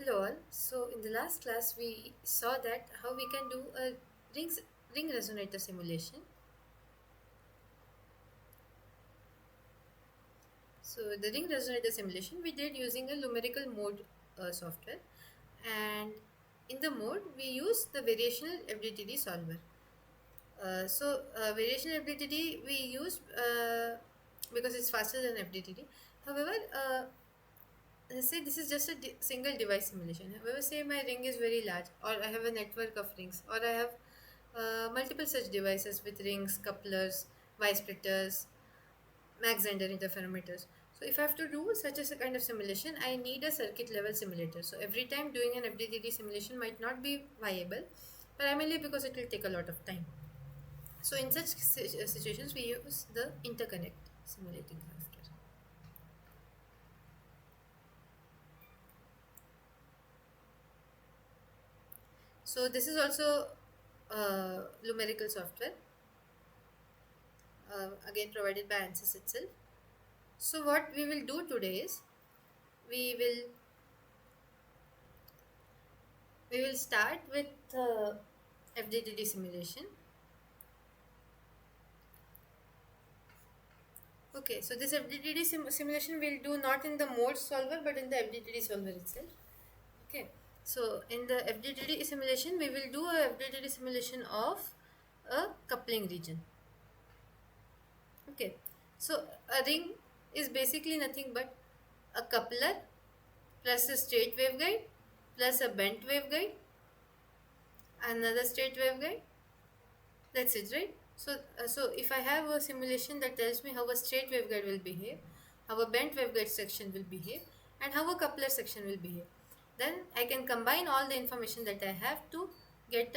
Hello all. So in the last class we saw that how we can do a rings, ring resonator simulation. So the ring resonator simulation we did using a numerical mode software, and in the mode we use the variational FDTD solver. Variational FDTD we use because it's faster than FDTD. However, let's say this is just a single device simulation. However, say my ring is very large, or I have a network of rings, or I have multiple such devices with rings, couplers, Y splitters, Mach Zehnder interferometers. So if I have to do such a kind of simulation, I need a circuit level simulator. So every time doing an FDTD simulation might not be viable, primarily because it will take a lot of time. So in such situations, we use the interconnect simulating software. So this is also numerical software, again provided by ANSYS itself. So what we will do today is we will we will start with FDTD simulation. Okay, so this FDTD simulation we'll do not in the mode solver but in the FDTD solver itself. Okay, so in the FDTD simulation we will do a FDTD simulation of a coupling region. Okay, so a ring is basically nothing but a coupler plus a straight waveguide plus a bent waveguide, another straight waveguide. That's it, right? So if I have a simulation that tells me how a straight waveguide will behave, how a bent waveguide section will behave, and how a coupler section will behave, then I can combine all the information that I have to get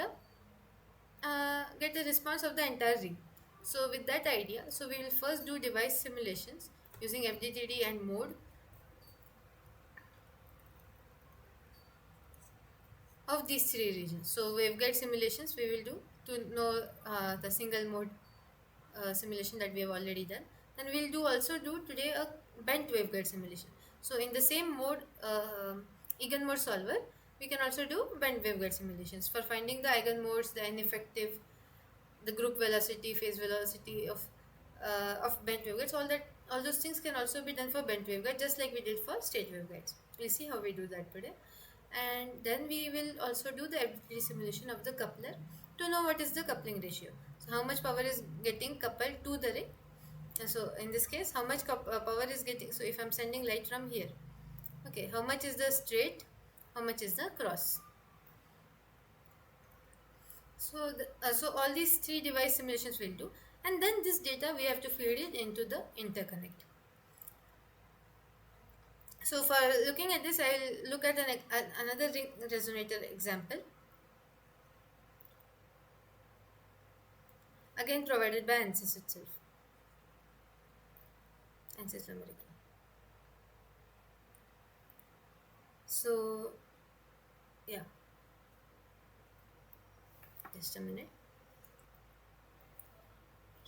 a response of the entire ring. So with that idea, so we will first do device simulations using FDTD and mode of these three regions. So waveguide simulations we will do to know the single mode simulation that we have already done. Then we'll do also do today a bent waveguide simulation. So in the same mode, eigenmode solver, we can also do bent waveguide simulations for finding the eigenmodes, the ineffective, the group velocity, phase velocity of bent waveguides. All those things can also be done for bent waveguide, just like we did for straight waveguides. We'll see how we do that today. And then we will also do the FDTD simulation of the coupler to know what is the coupling ratio. So how much power is getting coupled to the ring. So in this case, how much power is getting, so if I'm sending light from here, okay, how much is the straight, how much is the cross. So all these three device simulations will do, and then this data we have to feed it into the interconnect. So for looking at this, I will look at another ring resonator example, again provided by ANSYS itself, ANSYS American. So yeah, just a minute.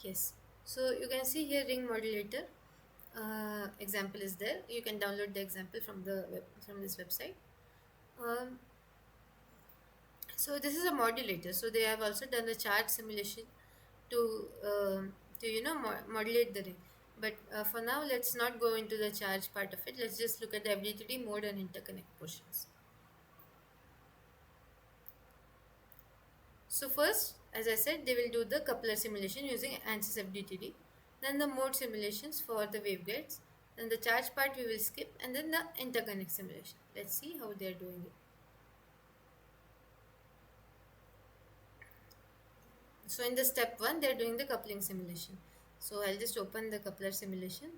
Yes, so you can see here ring modulator example is there. You can download the example from from this website. Um, so this is a modulator. So they have also done a charge simulation to modulate the ring. But for now, let's not go into the charge part of it. Let's just look at the FDTD mode and interconnect portions. So first, as I said, they will do the coupler simulation using ANSYS FDTD, then the mode simulations for the waveguides, then the charge part we will skip, and then the interconnect simulation. Let's see how they are doing it. So in the step 1, they are doing the coupling simulation. So I'll just open the coupler simulation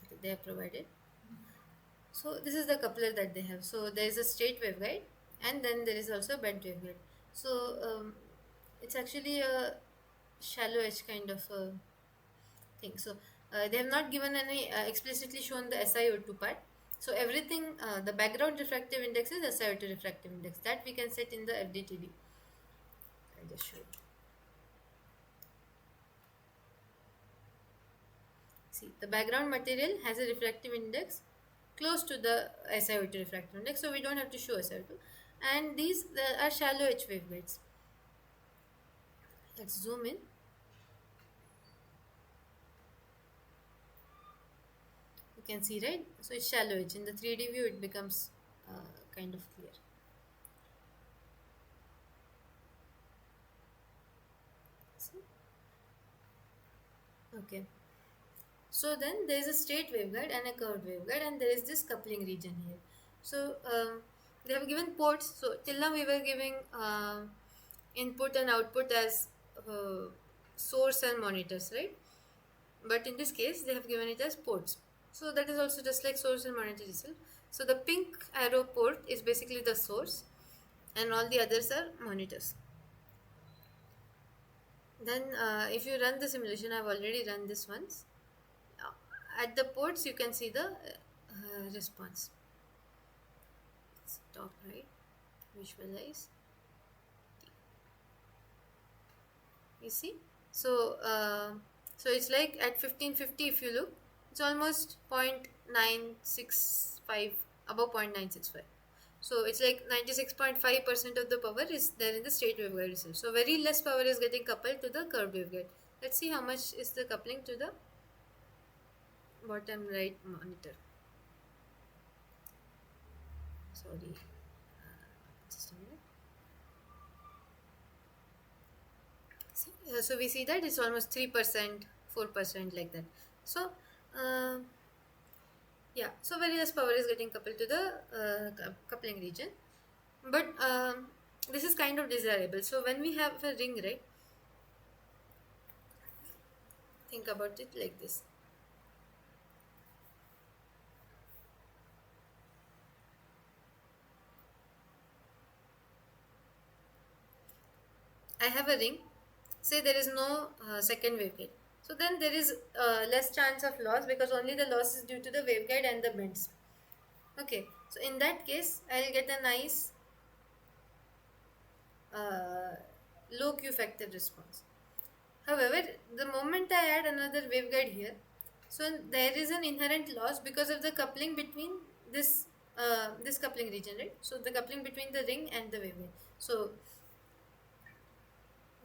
that they have provided. So this is the coupler that they have. So there is a straight waveguide, and then there is also a bent waveguide. So it's actually a shallow edge kind of a thing. So they have not given any explicitly shown the SiO2 part. So everything, the background refractive index is SiO2 refractive index that we can set in the FDTD. I'll just show you. See, the background material has a refractive index close to the SiO2 refractor index, so we don't have to show SiO2. And these are shallow H waveguides. Let's zoom in. You can see, right? So it's shallow H. In the 3D view, it becomes kind of clear. See? Okay. So then there is a straight waveguide and a curved waveguide, and there is this coupling region here. So they have given ports. So till now we were giving input and output as source and monitors, right? But in this case, they have given it as ports. So that is also just like source and monitor itself. So the pink arrow port is basically the source, and all the others are monitors. Then if you run the simulation, I've already run this once. At the ports, you can see the response. It's top right, visualize. You see? So so it's like at 1550, if you look, it's almost 0.965, above 0.965. So it's like 96.5% of the power is there in the straight waveguide itself. So very less power is getting coupled to the curved waveguide. Let's see how much is the coupling to the bottom right monitor. Sorry, just a minute. So we see that it's almost 3%, 4%, like that. So yeah, so very less power is getting coupled to the coupling region, but this is kind of desirable. So when we have a ring, right, think about it like this. I have a ring, say there is no second waveguide, so then there is less chance of loss, because only the loss is due to the waveguide and the bends. Okay, so in that case I'll get a nice uh, low Q factor response. However, the moment I add another waveguide here, so there is an inherent loss because of the coupling between this coupling region, right? So the coupling between the ring and the waveguide. So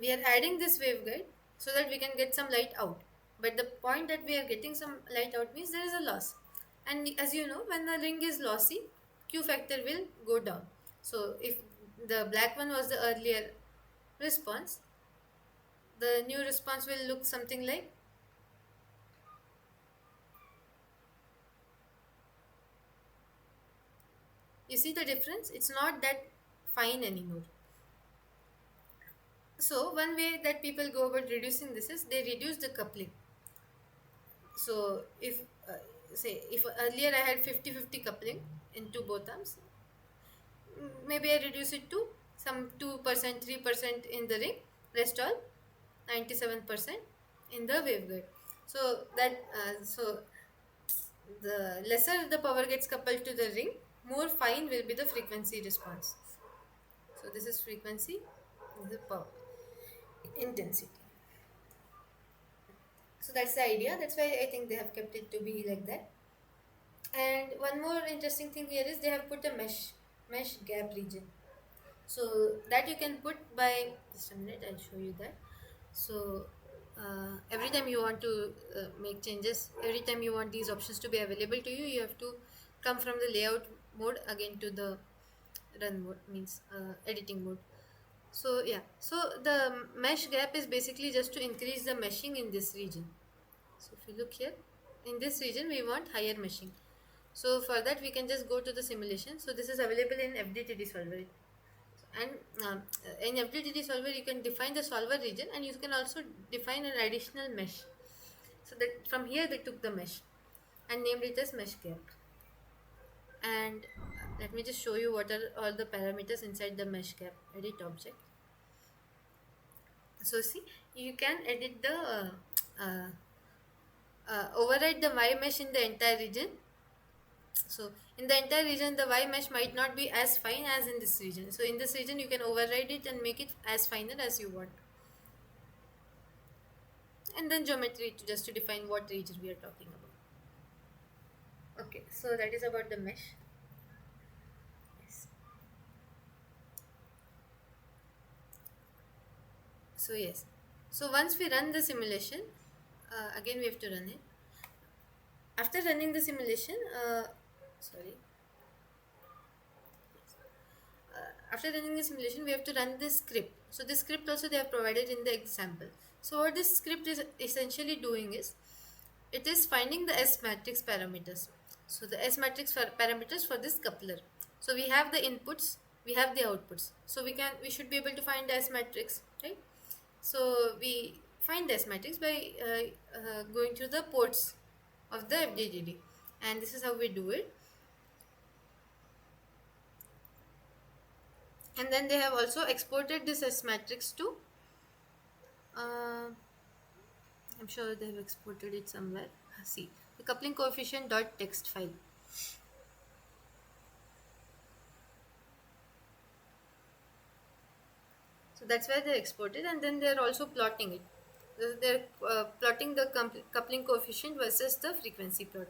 we are adding this waveguide so that we can get some light out. But the point that we are getting some light out means there is a loss. And as you know, when the ring is lossy, Q factor will go down. So if the black one was the earlier response, the new response will look something like, you see the difference? It's not that fine anymore. So one way that people go about reducing this is they reduce the coupling. So if say if earlier I had 50-50 coupling into both arms, maybe I reduce it to some 2%, 3% in the ring, rest all 97% in the waveguide. So that the lesser the power gets coupled to the ring, more fine will be the frequency response. So this is frequency, this is power, intensity. So that's the idea. That's why I think they have kept it to be like that. And one more interesting thing here is they have put a mesh gap region. So that you can put by, just a minute, I'll show you that. So every time you want to make changes, every time you want these options to be available to you, you have to come from the layout mode again to the run mode, means editing mode. So yeah, so the mesh gap is basically just to increase the meshing in this region. So if you look here, in this region we want higher meshing. So for that we can just go to the simulation. So this is available in FDTD solver, and in FDTD solver you can define the solver region, and you can also define an additional mesh. So that from here they took the mesh and named it as mesh gap. And let me just show you what are all the parameters inside the mesh gap. Edit object. So see, you can edit the override the Y mesh in the entire region. So in the entire region, the Y mesh might not be as fine as in this region. So in this region, you can override it and make it as finer as you want. And then geometry to just to define what region we are talking about. Okay, so that is about the mesh. Yes. So yes. So once we run the simulation, again we have to run it. After running the simulation, sorry. After running the simulation, we have to run this script. So this script also they have provided in the example. So what this script is essentially doing is, it is finding the S matrix parameters. So the S matrix parameters for this coupler. So we have the inputs, we have the outputs. So we should be able to find the S matrix, right? So we find the S matrix by going through the ports of the FDTD, and this is how we do it. And then they have also exported this S matrix to uh, I'm sure they have exported it somewhere. See, the coupling coefficient dot text file. So that's where they exported, and then they're also plotting it. They're plotting the coupling coefficient versus the frequency plot.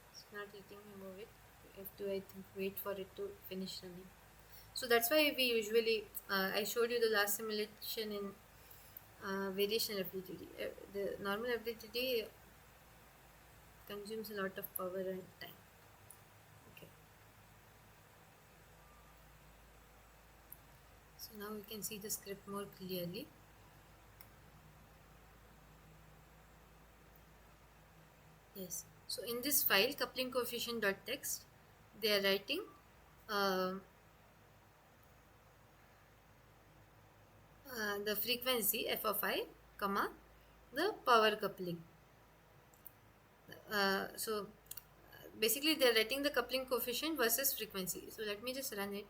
It's not letting me move it. I have to, I think, wait for it to finish running. So that's why we usually, I showed you the last simulation in variation FDTD. The normal FDTD consumes a lot of power and time. Okay, so now we can see the script more clearly. Yes. So in this file, coupling coefficient.txt, they are writing uh, the frequency f of I, comma, the power coupling. So basically, they're writing the coupling coefficient versus frequency. So let me just run it.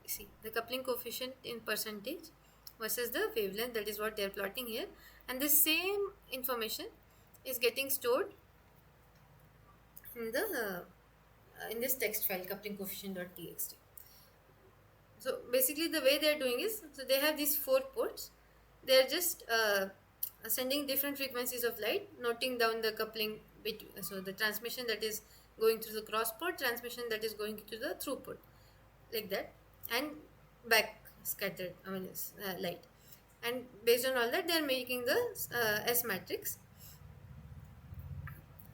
See the coupling coefficient in percentage versus the wavelength. That is what they're plotting here, and the same information is getting stored in the in this text file coupling coefficient.txt. So basically the way they're doing is, so they have these four ports. They're just sending different frequencies of light, noting down the coupling between, so the transmission that is going through the cross port, transmission that is going to the through port, like that, and back scattered, I mean, light. And based on all that, they're making the S matrix.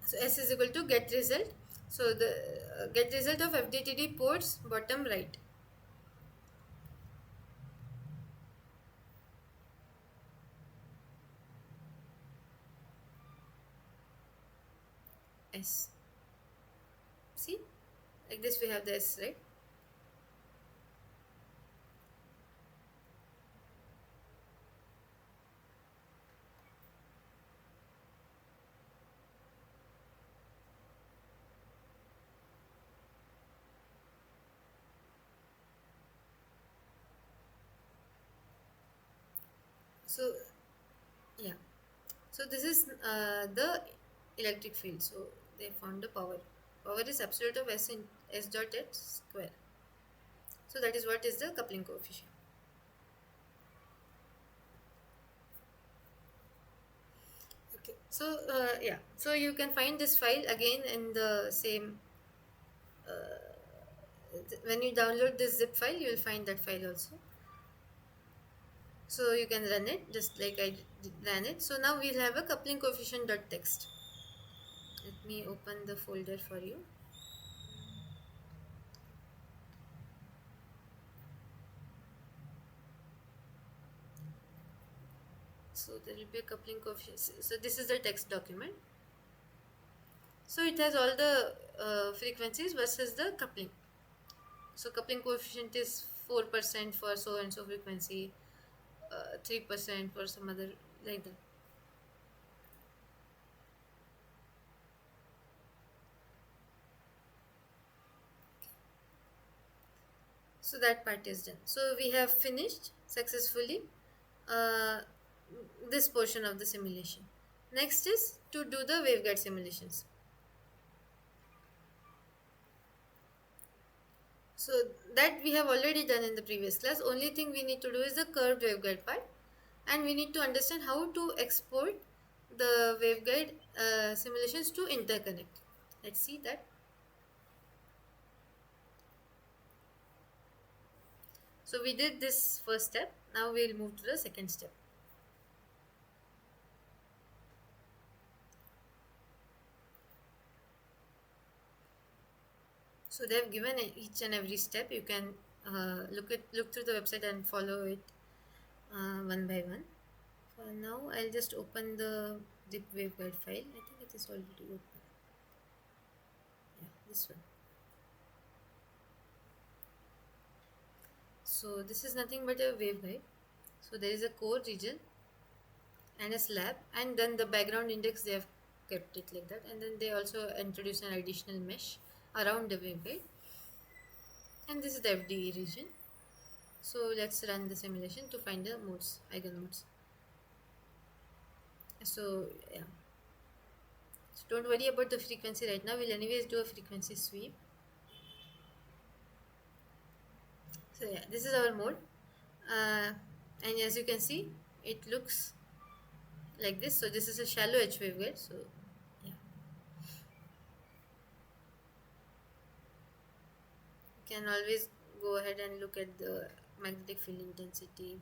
So S is equal to get result. So the get result of FDTD ports bottom right. S. See, like this we have the S, right? So yeah, so this is the electric field. So they found the power. Power is absolute of S in S dot H square. So that is what is the coupling coefficient. Okay. So yeah, so you can find this file again in the same. When you download this zip file, you will find that file also. So you can run it just like I ran it. So now we'll have a coupling coefficient dot text. Let me open the folder for you. So there will be a coupling coefficient. So this is the text document. So it has all the frequencies versus the coupling. So coupling coefficient is 4% for so and so frequency, 3% for some other, like that. So that part is done. So we have finished successfully uh, this portion of the simulation. Next is to do the waveguide simulations. So that we have already done in the previous class. Only thing we need to do is the curved waveguide part, and we need to understand how to export the waveguide simulations to interconnect. Let's see that. So we did this first step. Now we'll move to the second step. So they have given each and every step. You can look through the website and follow it one by one. For now, I'll just open the zip waveguide file. I think it is already open. Yeah, this one. So this is nothing but a waveguide. So there is a core region and a slab, and then the background index they have kept it like that, and then they also introduce an additional mesh around the waveguide, and this is the FDE region. So let's run the simulation to find the modes, eigenmodes. So yeah, so don't worry about the frequency right now. We'll anyways do a frequency sweep. So yeah, this is our mode, uh, and as you can see, it looks like this. So this is a shallow H waveguide. So yeah, you can always go ahead and look at the magnetic field intensity,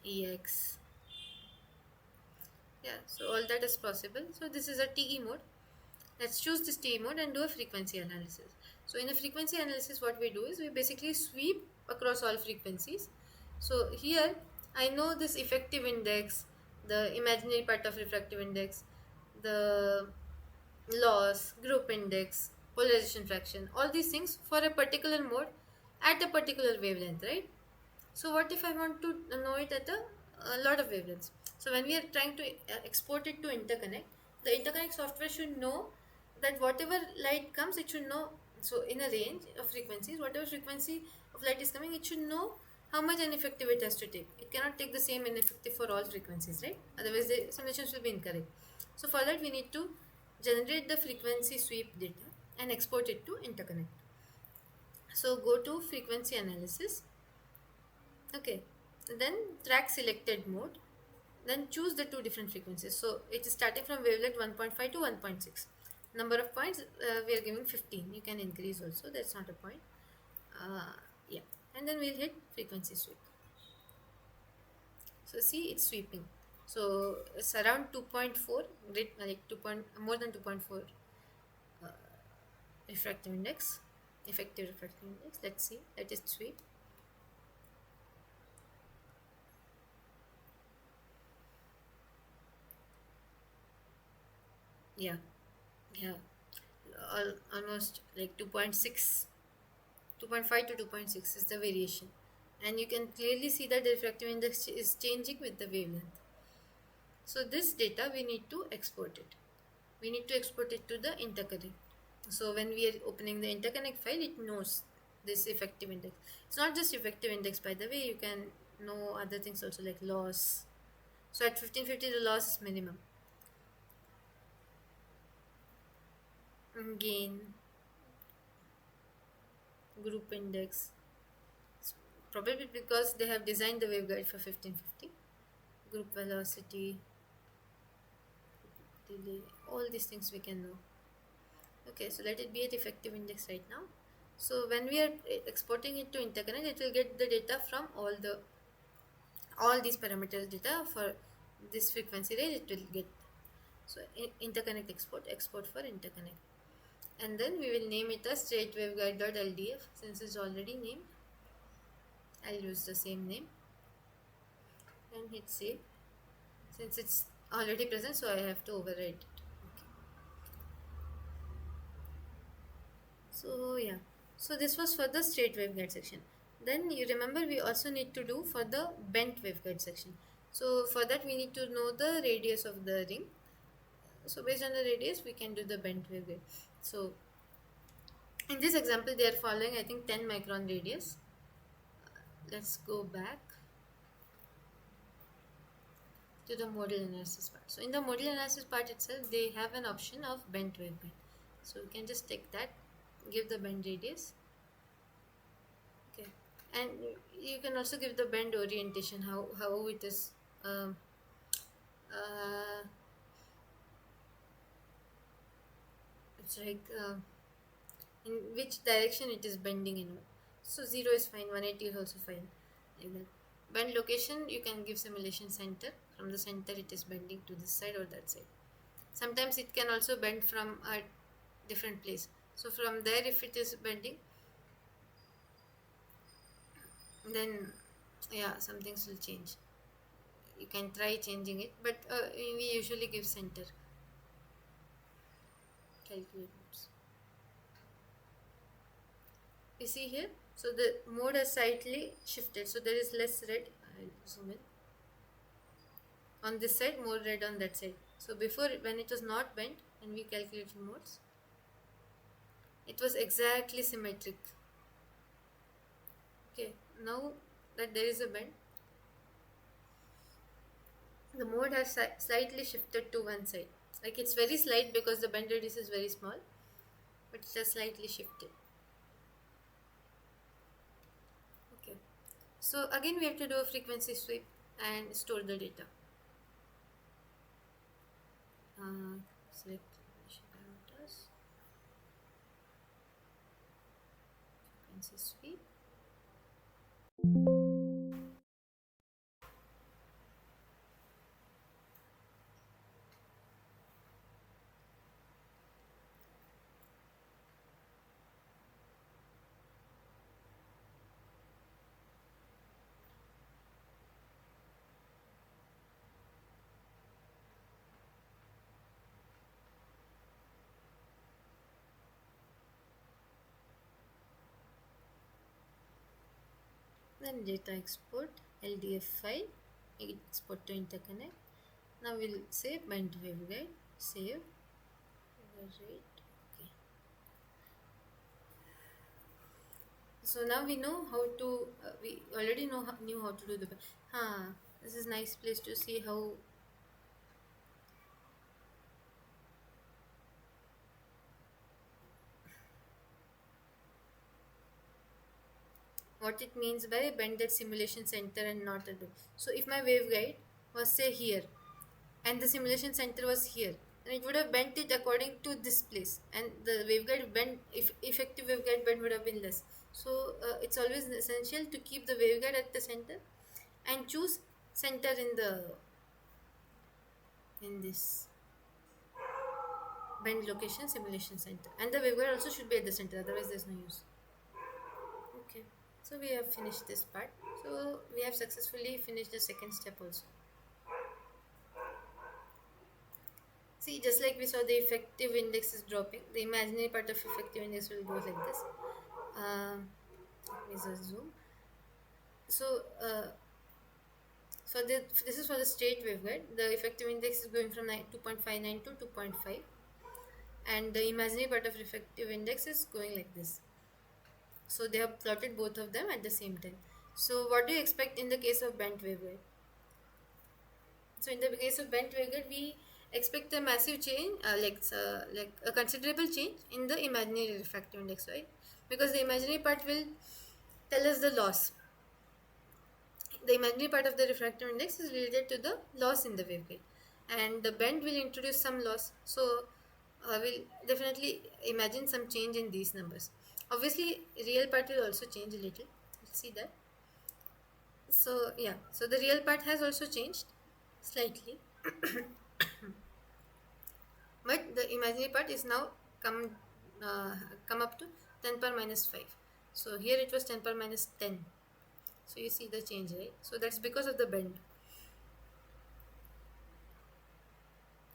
EX. Yeah, so all that is possible. So this is a TE mode. Let's choose this TE mode and do a frequency analysis. So in a frequency analysis, what we do is we basically sweep across all frequencies. So here I know this effective index, the imaginary part of refractive index, the loss, group index, polarization fraction, all these things for a particular mode at a particular wavelength, right? So what if I want to know it at a lot of wavelengths? So when we are trying to export it to interconnect, the interconnect software should know that whatever light comes, it should know. So in a range of frequencies, whatever frequency of light is coming, it should know how much N effective it has to take. It cannot take the same N effective for all frequencies, right? Otherwise, the simulations will be incorrect. So for that, we need to generate the frequency sweep data and export it to interconnect. So go to frequency analysis. Okay, then track selected mode, then choose the two different frequencies. So it is starting from wavelength 1.5 to 1.6. Number of points we are giving 15. You can increase also, that's not a point. Yeah, and then we'll hit frequency sweep. So see, it's sweeping. So it's around 2.4, like 2 point, more than 2.4 refractive index, effective refractive index. Let's see, let it sweep. Yeah, yeah, almost like 2.6, 2.5 to 2.6 is the variation, and you can clearly see that the refractive index is changing with the wavelength. So this data we need to export it. We need to export it to the interconnect. So when we are opening the interconnect file, it knows this effective index. It's not just effective index, by the way. You can know other things also like loss. So at 1550 the loss is minimum. Gain, group index. It's probably because they have designed the waveguide for 1550. Group velocity, delay, all these things we can know. Okay, so let it be at effective index right now. So when we are exporting it to interconnect, it will get the data from all these parameters data for this frequency range. It will get. So interconnect export for interconnect, and then we will name it as straight waveguide.ldf. Since it's already named, I'll use the same name and hit save. Since it's already present, so I have to overwrite it. Okay. So yeah, so this was for the straight waveguide section. Then you remember we also need to do for the bent waveguide section. So for that we need to know the radius of the ring. So based on the radius we can do the bent waveguide. So In this example, they are following, I think, 10 micron radius. Let's go back to the model analysis part. So in the model analysis part itself, they have an option of bent waveguide. So you can just take that, give the bend radius. Okay, and you can also give the bend orientation, how it is. Um, uh, it's like in which direction it is bending in. So 0 is fine, 180 is also fine. Like that. Bend location, you can give simulation center. From the center, it is bending to this side or that side. Sometimes it can also bend from a different place. So from there, if it is bending, then yeah, some things will change. You can try changing it, but we usually give center. Calculate modes. You see here, so the mode has slightly shifted, so there is less red. I'll zoom in. On this side, more red on that side. So before, when it was not bent and we calculated modes, it was exactly symmetric. Okay, now that there is a bend, the mode has slightly shifted to one side. Like it's very slight because the bend radius is very small, but it has slightly shifted. Okay, so again we have to do a frequency sweep and store the data. Select parameters, frequency sweep. Then data export, LDF file, export to interconnect. Now we'll say bent waveguide, save, rate. Okay. So now we know how to. We already knew how to do the. This is nice place to see how. What it means by bended simulation center and not a loop. So if my waveguide was say here, and the simulation center was here, then it would have bent it according to this place, and the waveguide bend, if effective waveguide bend would have been less. So it's always essential to keep the waveguide at the center and choose center in this bend location simulation center, and the waveguide also should be at the center, otherwise there's no use. Okay, so we have finished this part. So we have successfully finished the second step also. See, just like we saw the effective index is dropping, the imaginary part of effective index will go like this. Let me just zoom. So, this is for the straight waveguide. The effective index is going from 2.59 to 2.5, and the imaginary part of effective index is going like this. So they have plotted both of them at the same time. So what do you expect in the case of bent waveguide? So in the case of bent waveguide, we expect a massive change, like a considerable change in the imaginary refractive index, right? Because the imaginary part will tell us the loss. The imaginary part of the refractive index is related to the loss in the waveguide, and the bend will introduce some loss. So we'll definitely imagine some change in these numbers. Obviously, real part will also change a little. Let's see that. So yeah, so the real part has also changed slightly, but the imaginary part is now come uh, come up to 10 power minus 5. So here it was 10 power minus 10. So you see the change, right? So that's because of the bend.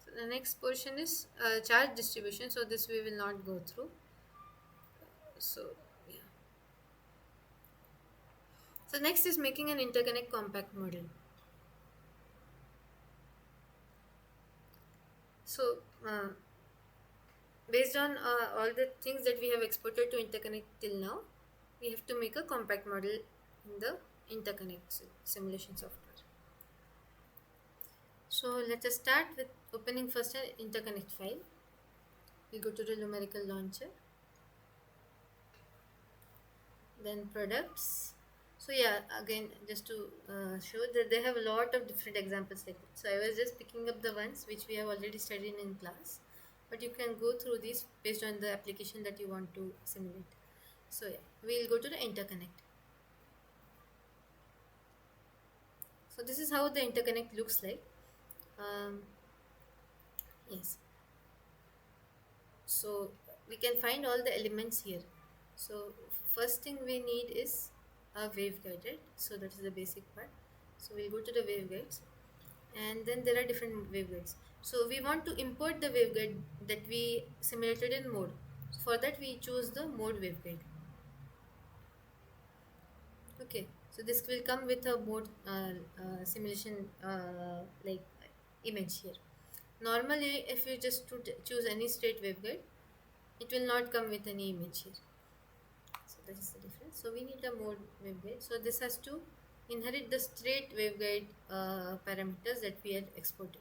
So the next portion is charge distribution. So this we will not go through. So yeah. So next is making an interconnect compact model. So based on all the things that we have exported to interconnect till now, we have to make a compact model in the interconnect simulation software. So let us start with opening first an interconnect file. We go to the numerical launcher, then products. So yeah, again, just to show that they have a lot of different examples like that. So I was just picking up the ones which we have already studied in class, but you can go through these based on the application that you want to simulate. So yeah, we'll go to the interconnect. So this is how the interconnect looks like. Um, yes. So we can find all the elements here. So first thing we need is a waveguide, right? So that is the basic part. So we'll go to the waveguides, and then there are different waveguides. So we want to import the waveguide that we simulated in mode. For that we choose the mode waveguide. Okay, so this will come with a mode simulation like image here. Normally, if you just choose any straight waveguide, it will not come with any image here. So that is the difference. So we need a mode waveguide. So this has to inherit the straight waveguide parameters that we had exported.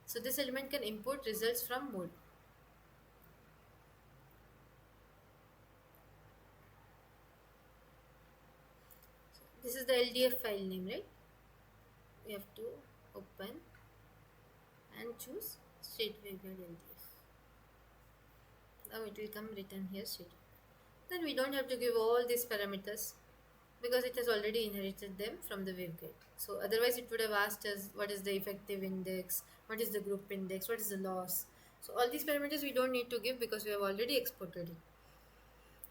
So this element can import results from mode. So this is the LDF file name, right? We have to open and choose straight waveguide LDF. Now it will come written here straight. Then we don't have to give all these parameters because it has already inherited them from the waveguide. So otherwise it would have asked us what is the effective index, what is the group index, what is the loss. So all these parameters we don't need to give because we have already exported it.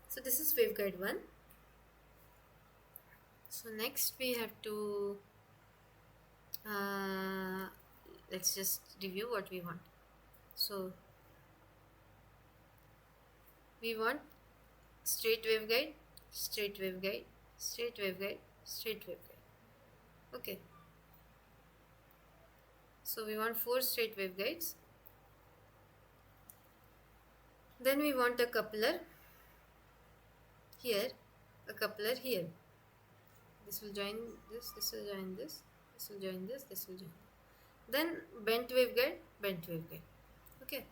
So this is waveguide 1. So next we have to let's just review what we want. So we want straight waveguide, straight waveguide, straight waveguide, straight waveguide. Okay. So we want 4 straight waveguides. Then we want a coupler here, a coupler here. This will join this, this will join this, this will join this, this will join. Then bent waveguide, bent waveguide. Okay.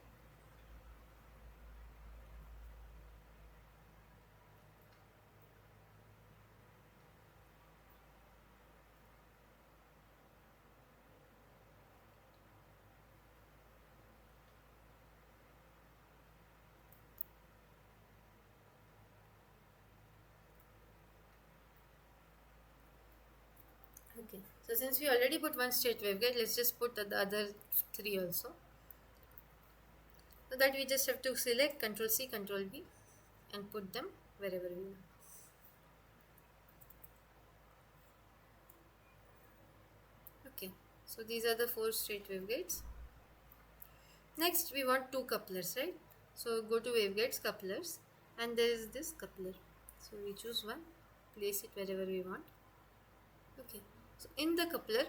Okay. So since we already put one straight waveguide, let's just put the other 3 also. So that we just have to select Control C, Control V and put them wherever we want. Okay. So these are the 4 straight waveguides. Next we want 2 couplers, right? So go to waveguides, couplers, and there is this coupler. So we choose one, place it wherever we want. Okay. So in the coupler,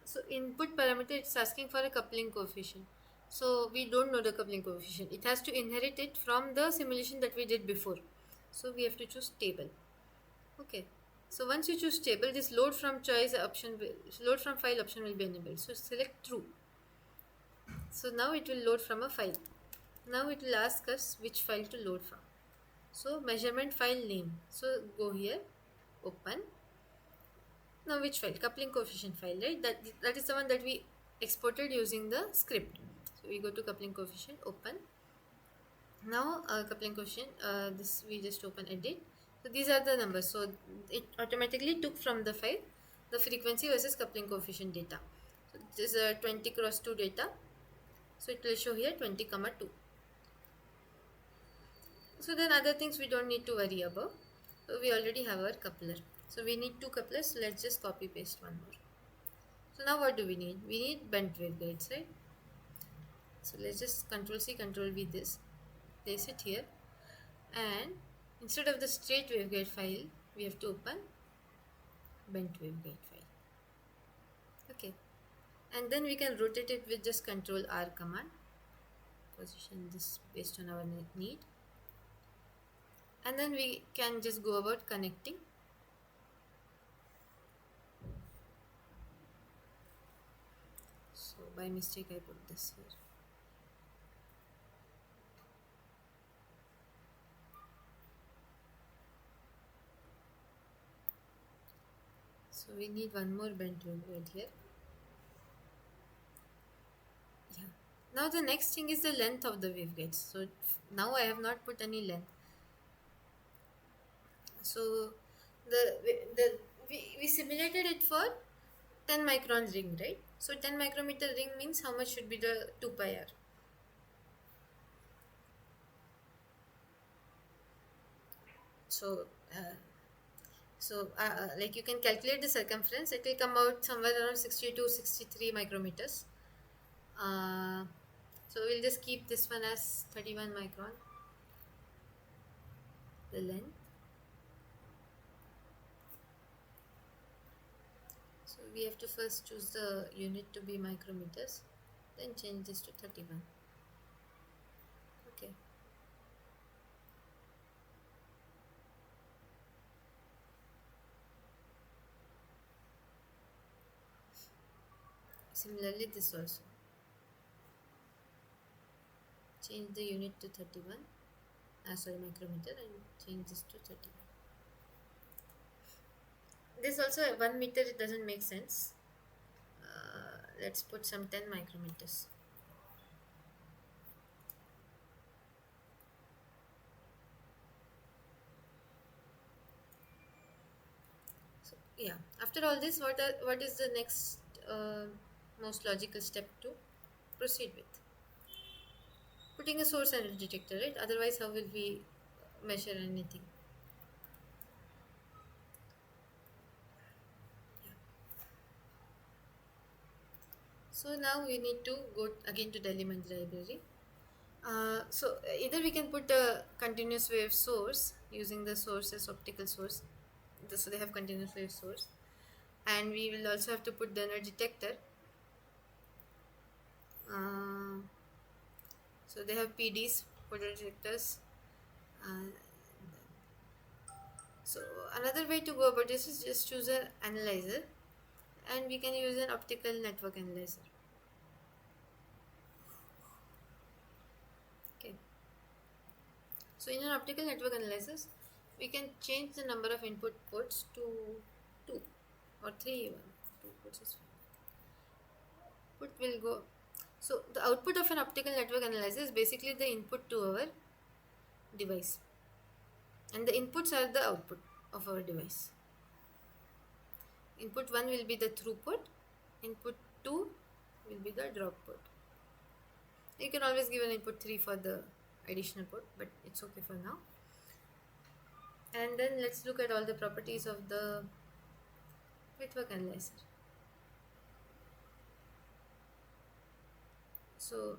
so input parameter, it's asking for a coupling coefficient. So we don't know the coupling coefficient. It has to inherit it from the simulation that we did before. So we have to choose table. Okay. So once you choose table, this load from choice option, load from file option will be enabled. So select true. So now it will load from a file. Now it will ask us which file to load from. So measurement file name. So go here, open. Now which file? Coupling coefficient file, right? That is the one that we exported using the script. So we go to coupling coefficient, open. Now coupling coefficient, this we just open edit. So these are the numbers. So it automatically took from the file the frequency versus coupling coefficient data. So this is 20 cross 2 data. So it will show here 20 comma 2. So then other things we don't need to worry about. So we already have our coupler. So we need 2 couplers. So let's just copy paste one more. So now what do we need? We need bent waveguides, right? So let's just Control C, Control V this. Place it here. And instead of the straight waveguide file, we have to open bent waveguide file. Okay, and then we can rotate it with just Control R command. Position this based on our need, and then we can just go about connecting. So by mistake I put this here. So we need one more bent waveguide here. Yeah. Now the next thing is the length of the waveguides. So now I have not put any length. So we simulated it for 10 micron ring, right? So 10 micrometer ring means how much should be the 2 pi r. So like you can calculate the circumference, it will come out somewhere around 62 63 micrometers. So we'll just keep this one as 31 micron, the length. So we have to first choose the unit to be micrometers, then change this to 31. Okay. Similarly, this also. Change the unit to 31. Sorry, micrometer, and change this to 31. This also 1 meter, it doesn't make sense. Let's put some 10 micrometers. So yeah, after all this, what is the next most logical step to proceed with? Putting a source and a detector, right? Otherwise, how will we measure anything? Yeah. So now we need to go again to Delhi Mandir library. So either we can put a continuous wave source using the source as optical source. So they have continuous wave source, and we will also have to put the energy detector. Uh, so they have PDs, photodetectors. Uh, so another way to go about this is just choose an analyzer, and we can use an optical network analyzer. Okay. So in an optical network analysis, we can change the number of input ports to 2 or 3 even. 2 ports is fine. Output will go. So the output of an optical network analyzer is basically the input to our device, and the inputs are the output of our device. Input 1 will be the throughput, input 2 will be the drop port. You can always give an input 3 for the additional port, but it's okay for now. And then let's look at all the properties of the network analyzer. So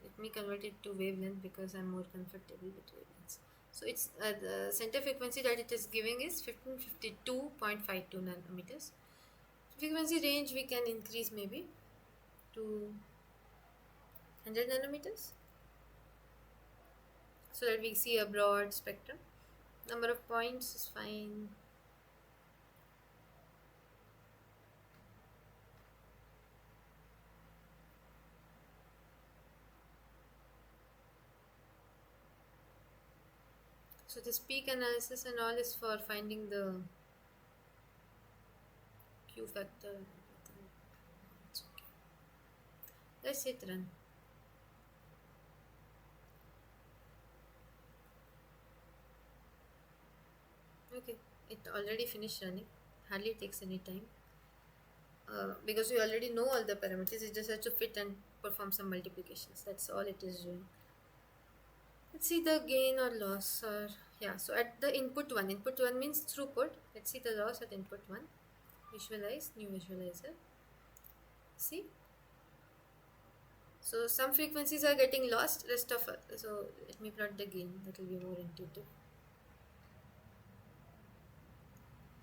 let me convert it to wavelength because I'm more comfortable with wavelengths. So it's the center frequency that it is giving is 1552.52 nanometers. Frequency range we can increase maybe to 100 nanometers so that we see a broad spectrum. Number of points is fine. So this peak analysis and all is for finding the Q factor. It's okay. Let's hit run. Okay, it already finished running. Hardly takes any time. Because we already know all the parameters, it just has to fit and perform some multiplications. That's all it is doing. Let's see the gain or loss. Or yeah, so at the input 1 means throughput. Let's see the loss at input 1. Visualize, new visualizer. See, so some frequencies are getting lost, rest of so let me plot the gain, that will be more intuitive.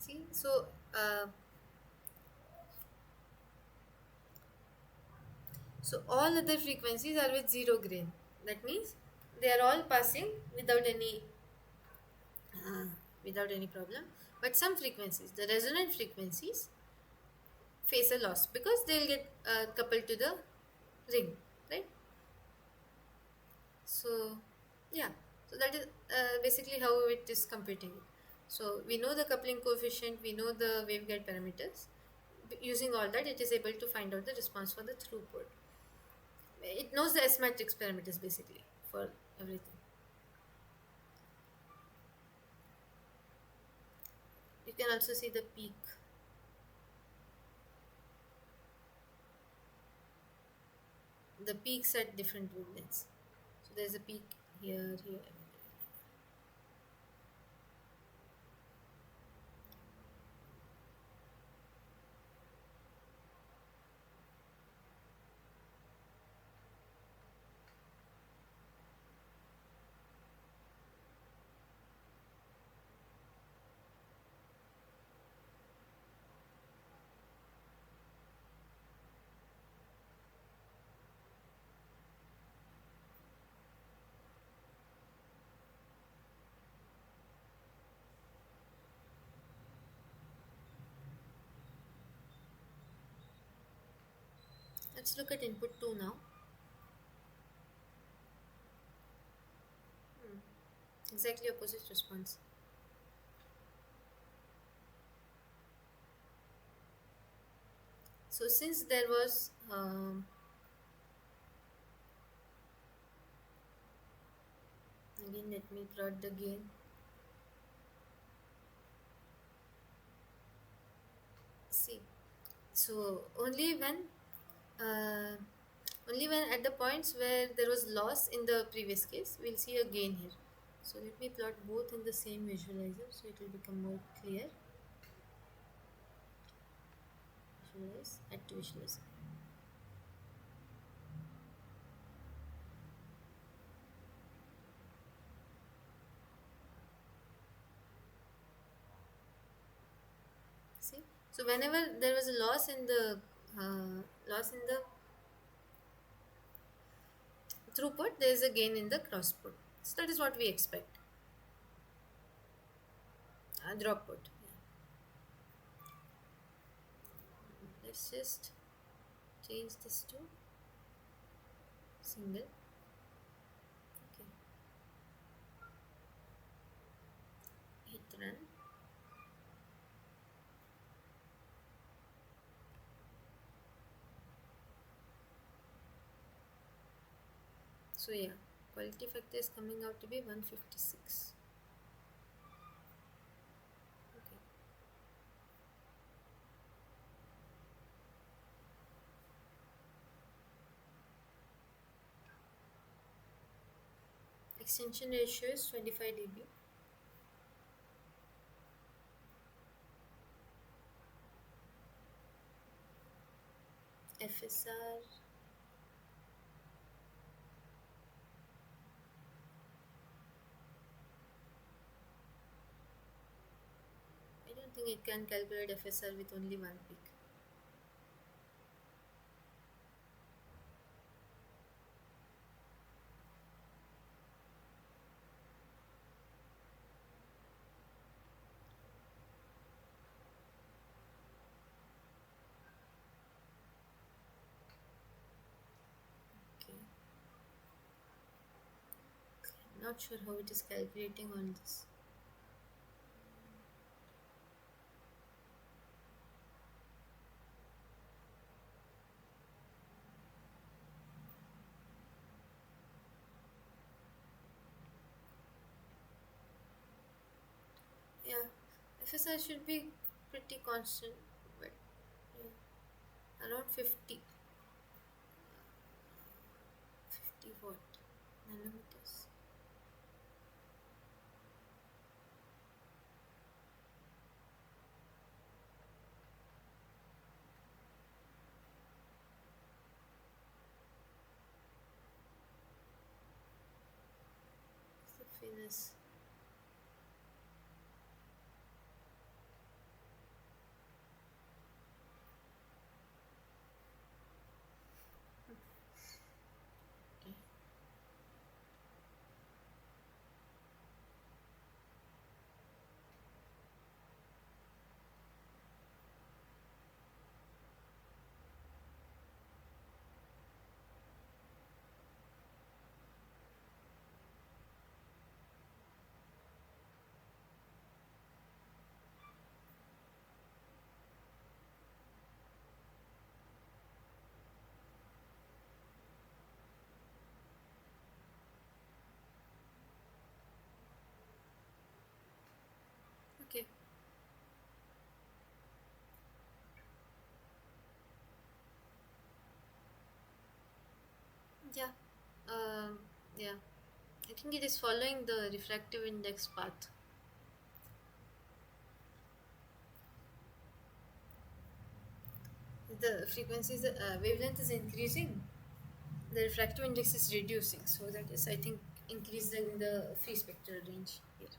See, so all other frequencies are with zero gain. That means they are all passing uh, without any problem. But some frequencies, the resonant frequencies, face a loss because they'll get coupled to the ring, right? So yeah, so that is basically how it is computing it. So we know the coupling coefficient, we know the waveguide parameters. Using all that, it is able to find out the response for the throughput. It knows the S matrix parameters basically for everything. You can also see the peaks at different wavelengths. So there's a peak here. Let's look at input 2 now. Hmm. Exactly opposite response. So since there was again, let me plot the gain. See, so uh, only when at the points where there was loss in the previous case, we'll see a gain here. So let me plot both in the same visualizer so it will become more clear. Visualize, add to visualize. See, so whenever there was a loss in the throughput, there is a gain in the crossput. So that is what we expect. Dropput. Yeah. Let's just change this to single. Okay, hit run. So yeah, quality factor is coming out to be 156. Okay. Extension ratio is 25 dB. FSR, I don't think it can calculate FSR with only one peak. Okay. Not sure how it is calculating on this. Yeah, FSR should be pretty constant, but yeah, around 50 watt nanometers. The finesse. Um, yeah, I think it is following the refractive index path. The frequency is wavelength is increasing, the refractive index is reducing. So that is, I think, increasing the free spectral range here.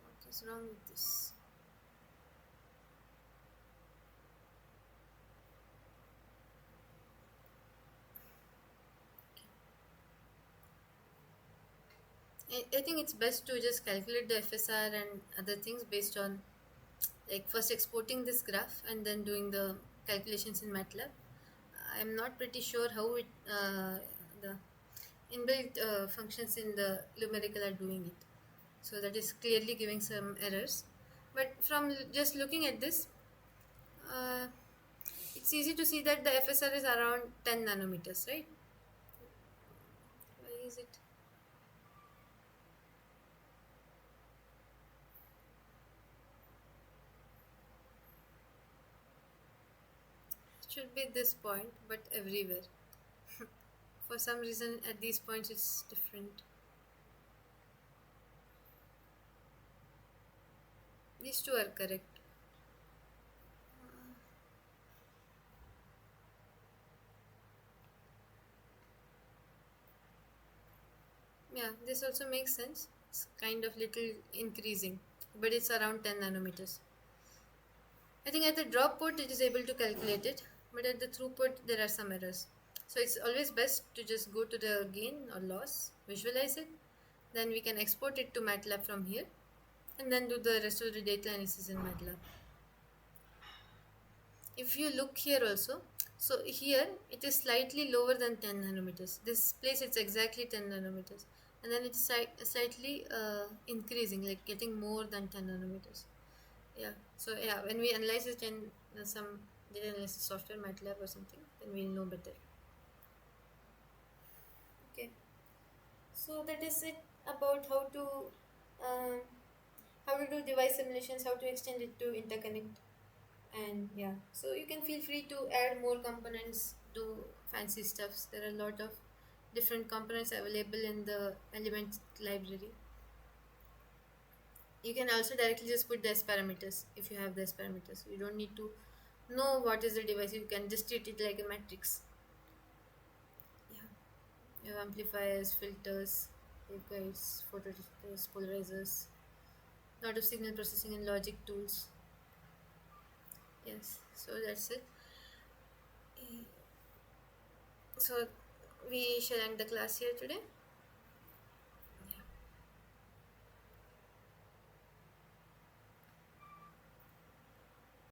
What is wrong with this? I think it's best to just calculate the FSR and other things based on, like, first exporting this graph and then doing the calculations in MATLAB. I'm not pretty sure how the inbuilt functions in the numerical are doing it. So that is clearly giving some errors. But from just looking at this, uh, it's easy to see that the FSR is around 10 nanometers, right? Why is it? It should be this point, but everywhere. For some reason, at these points, it's different. These two are correct. Yeah, this also makes sense. It's kind of little increasing, but it's around 10 nanometers. I think at the drop port it is able to calculate it, but at the throughput there are some errors. So it's always best to just go to the gain or loss, visualize it, then we can export it to MATLAB from here, and then do the rest of the data analysis in MATLAB. If you look here also, so here it is slightly lower than 10 nanometers. This place it's exactly 10 nanometers, and then it's slightly increasing, like getting more than 10 nanometers. Yeah, so yeah, when we analyze it in some data analysis software, MATLAB or something, then we'll know better. Okay, so that is it about um, how to do device simulations, how to extend it to interconnect, and yeah, so you can feel free to add more components, do fancy stuffs. There are a lot of different components available in the element library. You can also directly just put the S parameters if you have the S parameters. You don't need to know what is the device. You can just treat it like a matrix. Yeah, you have amplifiers, filters, waveguides, photodetectors, polarizers, lot of signal processing and logic tools. Yes, so that's it. Eh, So we shall end the class here today.